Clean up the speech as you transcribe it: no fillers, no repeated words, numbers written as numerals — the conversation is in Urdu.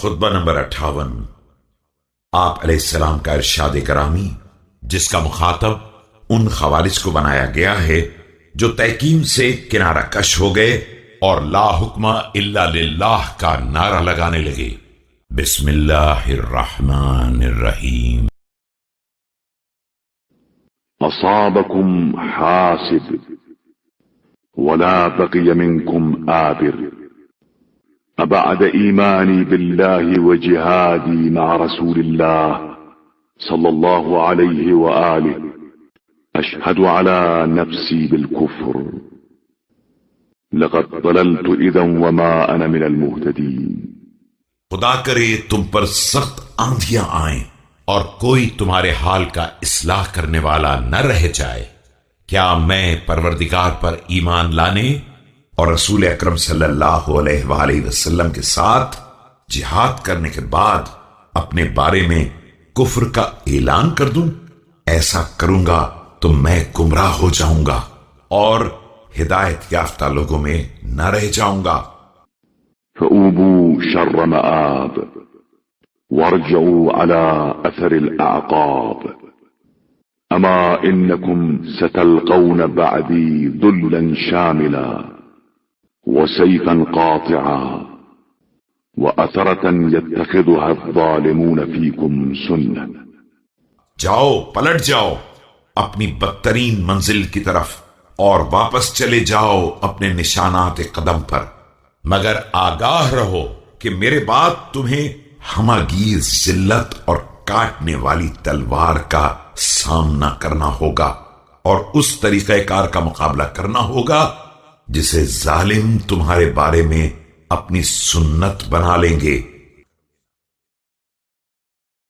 خطبہ نمبر 58۔ آپ علیہ السلام کا ارشاد کرامی جس کا مخاطب ان خوارج کو بنایا گیا ہے جو تحکیم سے کنارہ کش ہو گئے اور لا حکم الا للہ کا نعرہ لگانے لگے۔ بسم اللہ الرحمن الرحیم۔ أصابكم حاسد ولا بقي منكم آبر أبعد إيماني بالله وجهادي مع رسول الله صلى الله عليه وآله أشهد على نفسي بالكفر لقد ضللت إذا وما أنا من المهتدين۔ خدا کرے تم پر سخت آندھیاں آئیں اور کوئی تمہارے حال کا اصلاح کرنے والا نہ رہ جائے۔ کیا میں پروردگار پر ایمان لانے اور رسول اکرم صلی اللہ علیہ وآلہ وسلم کے ساتھ جہاد کرنے کے بعد اپنے بارے میں کفر کا اعلان کر دوں؟ ایسا کروں گا تو میں گمراہ ہو جاؤں گا اور ہدایت یافتہ لوگوں میں نہ رہ جاؤں گا۔ فأوبوا شر مآب وارجعوا على أثر الأعقاب أما إنكم ستلقون بعدي ذلا شاملا وسيفا قاطعا وأثرة يتخذها الظالمون فيكم سنة۔ جاؤ، پلٹ جاؤ اپنی بدترین منزل کی طرف اور واپس چلے جاؤ اپنے نشانات قدم پر، مگر آگاہ رہو کہ میرے بعد تمہیں ہماگیر ذلت اور کاٹنے والی تلوار کا سامنا کرنا ہوگا اور اس طریقہ کار کا مقابلہ کرنا ہوگا جسے ظالم تمہارے بارے میں اپنی سنت بنا لیں گے۔